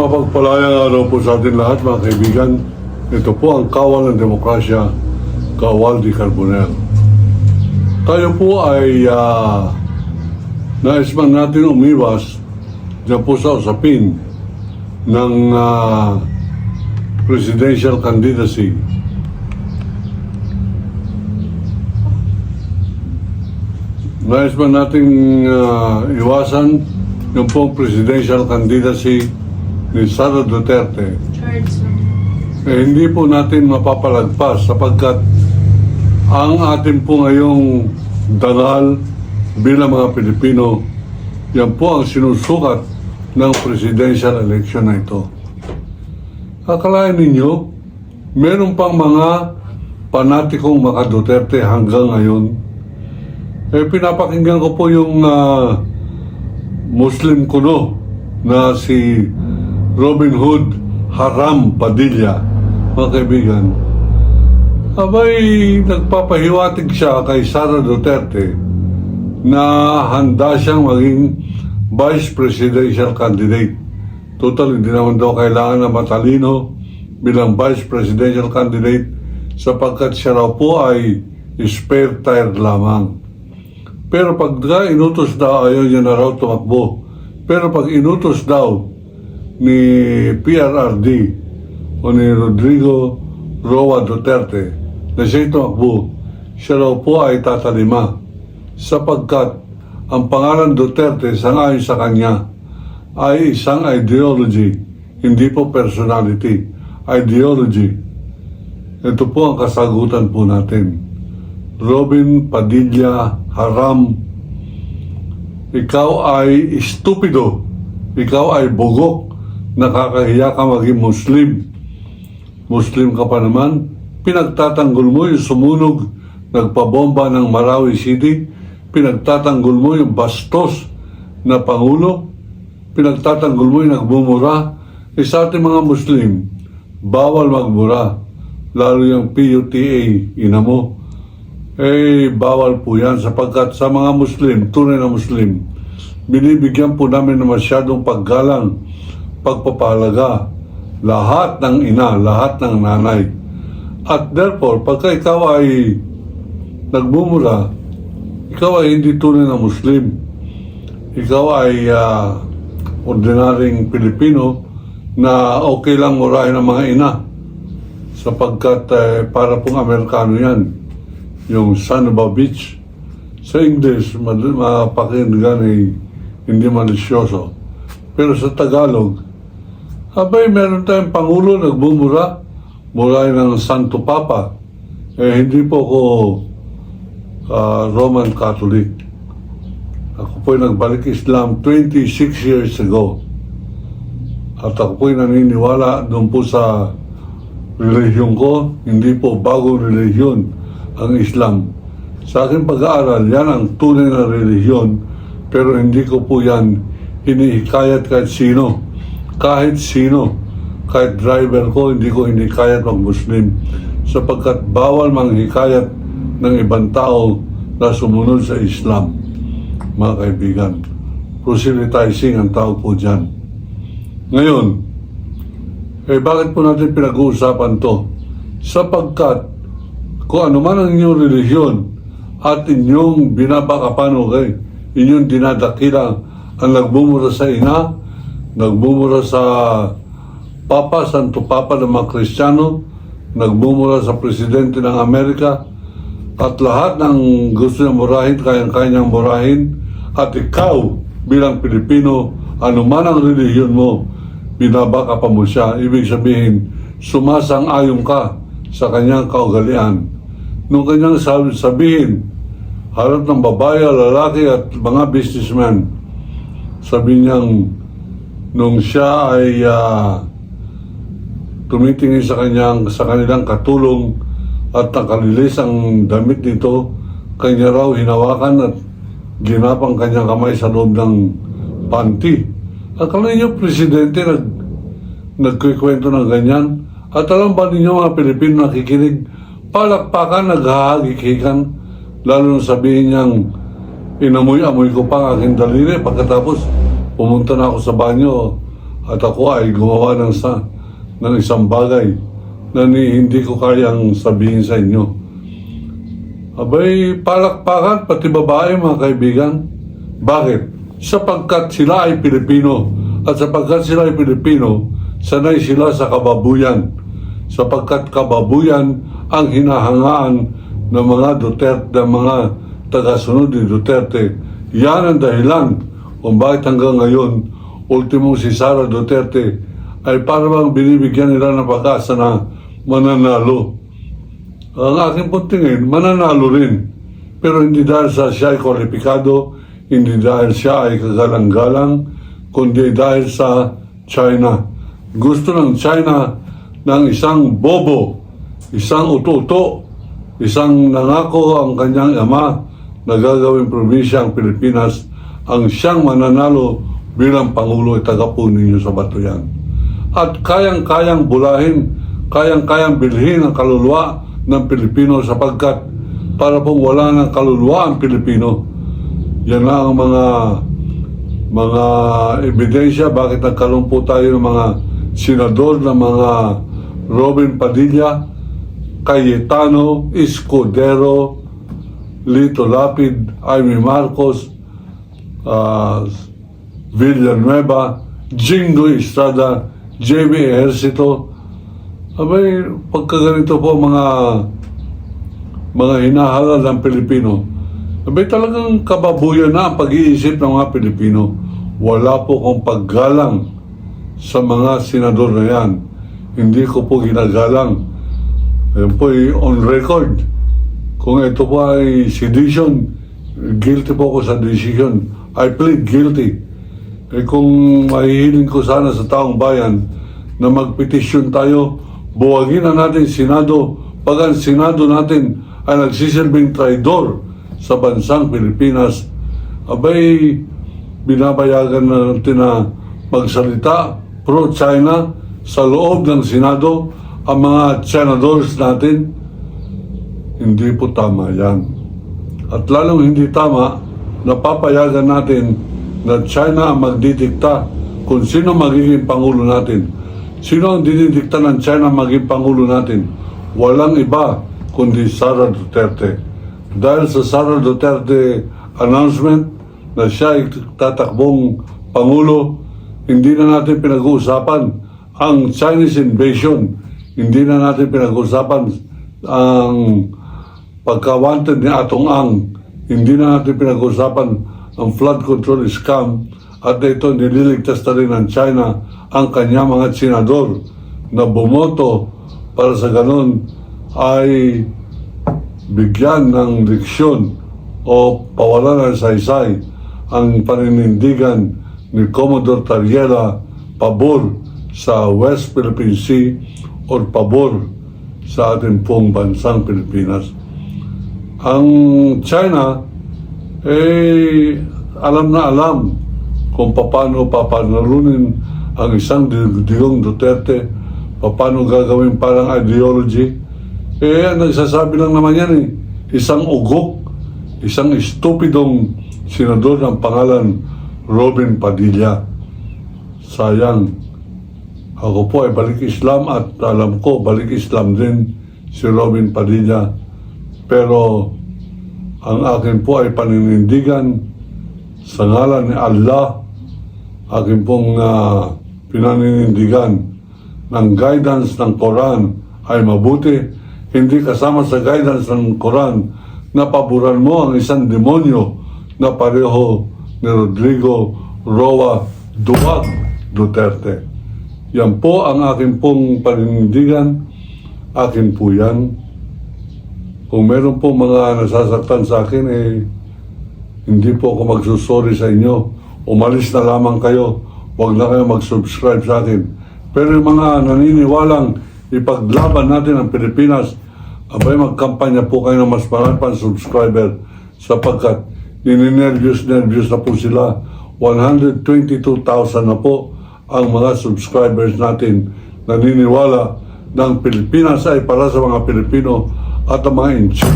Mapagpalayang araw po sa atin lahat mga kaibigan. Ito po ang Kawal ng Demokrasya, Kawal di Carbonell. Tayo po ay nais man natin umiwas dyan po sa usapin ng presidential candidacy. Nais man natin iwasan yung pong presidential candidacy ni Sara Duterte. Hindi po natin mapapalagpas sapagkat ang atin po ngayong dangal bilang mga Pilipino, yan po ang sinusukat ng presidential election na ito. Akalain ninyo, meron pang mga panatikong mga Duterte hanggang ngayon. Pinapakinggan ko po yung Muslim kuno na si Robin Hood Haram Padilla, mga kaibigan. Abay, nagpapahiwatig siya kay Sara Duterte na handa siyang maging vice presidential candidate. Total, hindi naman daw kailangan na matalino bilang vice presidential candidate sapagkat siya raw po ay spare tire lamang. Pero pag inutos daw, ayaw niya na raw tumakbo. Pero pag inutos daw ni PRRD o ni Rodrigo Roa Duterte na siya tumakbo, siya raw po ay tatalima sapagkat ang pangalan Duterte sangayon sa kanya ay isang ideology, hindi po personality, ideology. Ito po ang kasagutan po natin. Robin Padilla Haram, ikaw ay stupido, ikaw ay bugok, nakakahiya ka maging Muslim. Muslim ka pa naman, pinagtatanggol mo yung sumunog, nagpabomba ng Marawi City, pinagtatanggol mo yung bastos na Pangulo, pinagtatanggol mo yung nagbumura. Sa ating mga Muslim, bawal magmura, lalo yung PUTA, ina mo. Bawal po yan sapagkat sa mga Muslim, tunay na Muslim, binibigyan po namin na masyadong paggalang, pagpapahalaga, lahat ng ina, lahat ng nanay. At therefore, pagka ikaw ay nagmumura, ikaw ay hindi tunay na Muslim. Ikaw ay ordinaryong Pilipino na okay lang murahin ang mga ina sapagkat para pong Amerikano yan. Yung son of a bitch. Sa English, mapakinggan ay hindi malisyoso. Pero sa Tagalog, abay, meron tayong Pangulo nagbumura, murahin ng Santo Papa. Hindi po ako Roman Catholic. Ako po'y nagbalik Islam 26 years ago. At ako po'y naniniwala doon po sa relihiyon ko, hindi po bagong relihiyon ang Islam. Sa aking pag-aaral, yan ang tunay na relihiyon, pero hindi ko po yan hinihikayat kahit sino. Kahit sino, kahit driver ko, hindi ko hinikayat mag-Muslim sapagkat bawal manghikayat ng ibang tao na sumunod sa Islam. Mga kaibigan, proselytizing ang tawag po dyan. Ngayon, bakit po natin pinag-uusapan to? Sapagkat kung ano man ang inyong relihiyon at inyong binabakapan, okay, inyong dinadakila ang nagbumura sa ina, nagbumura sa Papa, Santo Papa ng mga Kristiyano, nagbumura sa Presidente ng Amerika, at lahat ng gusto niya murahin, kayang-kaya niyang murahin, at ikaw bilang Pilipino, ano man ang relihiyon mo, binabaka pa mo siya. Ibig sabihin, sumasang-ayon ka sa kanyang kaugalian. Nung kanyang sabihin, harap ng babae, lalaki at mga businessman, sabi niyang, nung siya ay tumitingin sa kanilang katulong at nakalilis ang damit nito, kanya raw hinawakan at ginapang kanyang kamay sa loob ng panty. Akala niyo, Presidente, nagkikwento ng ganyan? At alam ba ninyo mga Pilipino nakikinig, palakpakan, naghahagikikan, lalo nung sabihin niyang inamoy-amoy ko pa ang aking daliri pagkatapos pumunta na ako sa banyo at ako ay gumawa ng isang bagay na hindi ko kayang sabihin sa inyo. Abay, palakpakan, pati babae mga kaibigan. Bakit? Sapagkat sila ay Pilipino. At sapagkat sila ay Pilipino, sanay sila sa kababuyan. Sapagkat kababuyan ang hinahangaan ng mga Duterte, ng mga tagasunod ni Duterte. Yan ang dahilan kung bakit hanggang ngayon, ultimong si Sara Duterte ay parang binibigyan nila ng pag-asa na mananalo. Ang aking puntingin, mananalo rin. Pero hindi dahil siya ay kwalipikado, hindi dahil siya ay kagalang-galang, kundi dahil sa China. Gusto ng China ng isang bobo, isang uto-uto, isang nangako ang kanyang ama na gagawing probinsya ang Pilipinas ang siyang mananalo bilang Pangulo at tagapon ninyo sa Batuyan. At kayang-kayang bulahin, kayang-kayang bilhin ang kaluluwa ng Pilipino sapagkat para pong wala ng kaluluwa ang Pilipino. Yan na ang mga ebidensya bakit nagkaroon po tayo ng mga senador ng mga Robin Padilla, Cayetano, Escudero, Lito Lapid, Amy Marcos, Villanueva, Jingo Estrada, Jamie Ejercito. Abay, pagka ganito po mga hinahalal ng Pilipino, abay talagang kababuyan na ang pag-iisip ng mga Pilipino. Wala po kong paggalang sa mga senador na yan. Hindi ko po ginagalang. Ayun po ay on record. Kung ito po ay sedition, guilty po ako sa decision. I plead guilty. Kung mahihiling ko sana sa taong bayan na magpetisyon tayo, buwagin na natin Senado pag ang Senado natin ay nagsisilbing traidor sa bansang Pilipinas. Abay, binabayagan na natin na magsalita pro-China sa loob ng Senado ang mga senadors natin. Hindi po tama yan. At lalong hindi tama na papayagan natin na China ang magdidikta kung sino magiging Pangulo natin. Sino ang didikta ng China maging Pangulo natin? Walang iba kundi Sara Duterte. Dahil sa Sara Duterte announcement na siya ay tatakbong Pangulo, hindi na natin pinag-uusapan ang Chinese invasion. Hindi na natin pinag-uusapan ang pagka-wanted ni Atong Ang. Hindi na natin pinag-uusapan ang flood control scam at ito nililigtas na rin ng China ang kanya mga senador na bumoto para sa ganun ay bigyan ng leksyon o pawalan ng saysay ang paninindigan ni Commodore Tariela pabor sa West Philippine Sea o pabor sa ating pong bansang Pilipinas. Ang China alam na alam kung paano papanalunin ang isang Digong Duterte, paano gagawin parang ideology. Nagsasabi lang naman yan isang ugok, isang estupidong senador ng pangalan Robin Padilla. Sayang, ako po ay balik Islam at alam ko balik Islam din si Robin Padilla. Pero ang akin po ay paninindigan sa ngalan ni Allah, akin pong pinaninindigan ng guidance ng Quran ay mabuti, hindi kasama sa guidance ng Quran na paboran mo ang isang demonyo na pareho ni Rodrigo Roa Duwag Duterte. Yan po ang akin pong paninindigan, akin po yan. Kung meron po mga nasasaktan sa akin, hindi po ako magsusorry sa inyo. Umalis na lamang kayo. Huwag na kayo mag-subscribe sa akin. Pero yung mga naniniwalang ipaglaban natin ang Pilipinas, abay magkampanya po kayo ng mas marami pang subscriber sapagkat nininervyos na po sila. 122,000 na po ang mga subscribers natin naniniwala ng Pilipinas ay para sa mga Pilipino at ang mga inchik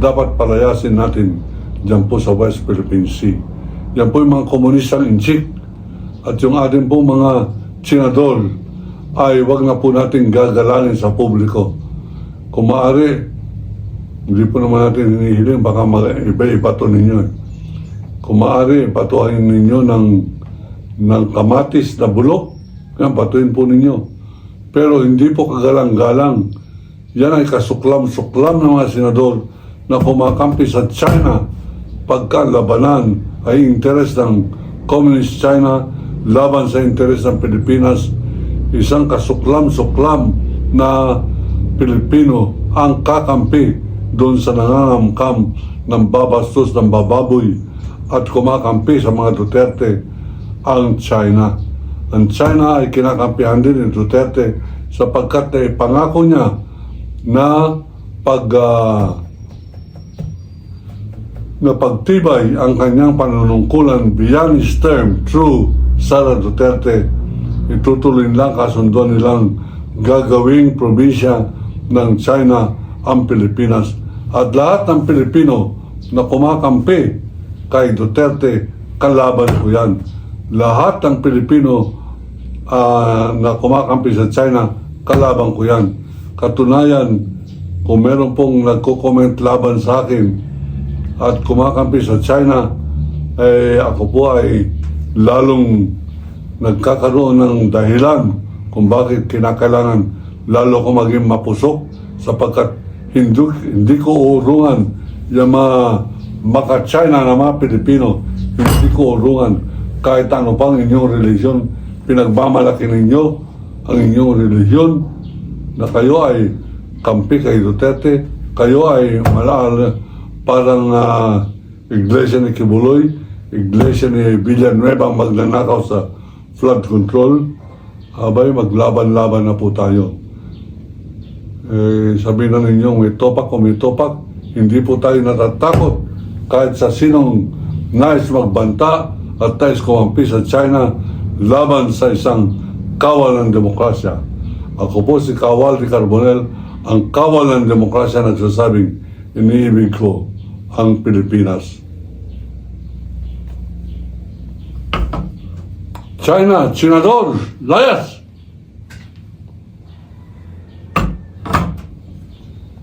dapat palayasin natin dyan po sa West Philippine Sea. Yan po yung mga komunistang inchik at yung ating po mga senador ay wag na po natin gagalangin sa publiko. Kung maaari, hindi po naman natin hinihiling, baka iba-iba to ninyo. Kung maaari, patuhain ninyo ng kamatis na bulok, yan, patuhin po ninyo. Pero hindi po kagalang-galang. Yan ay kasuklam-suklam ng mga senador na kumakampi sa China pagka labanan ay interes ng Communist China laban sa interes ng Pilipinas. Isang kasuklam-suklam na Pilipino ang kakampi doon sa nangangamkam ng babastos ng bababoy at kumakampi sa mga Duterte ang China. Ang China ay kinakampihan din ni Duterte sapagkat pangako niya na pagtibay ang kanyang panunungkulan beyond his term through Sara Duterte. Itutuloy lang kasunduan nilang gagawing probinsya ng China ang Pilipinas. At lahat ng Pilipino na kumakampi kay Duterte, kalaban ko yan. Lahat ng Pilipino na kumakampi sa China, kalaban ko yan. Katunayan, kung meron pong nagko-comment laban sa akin at kumakampi sa China, ako po ay lalong nagkakaroon ng dahilan kung bakit kinakailangan lalo ko maging mapusok sapagkat hindi ko urungan yung mga maka-China na mga Pilipino. Hindi ko urungan kahit ano pang inyong religion. Pinagmamalaki ninyo ang inyong religion na kayo ay kampi kay Duterte, kayo ay parang iglesia ni Kibuloy, iglesia ni Villanueva ang magnanakaw sa flood control. Abay, maglaban-laban na po tayo. Sabihin na ninyo, may topak o may topak, hindi po tayo natatakot kahit sa sinong nais magbanta at nais kumampi sa China laban sa isang kawal ng demokrasya. Ako po si Kawal de Carbonell, ang kawal ng demokrasya nagsasabing iniibig ko ang Pilipinas. China, senador, layas!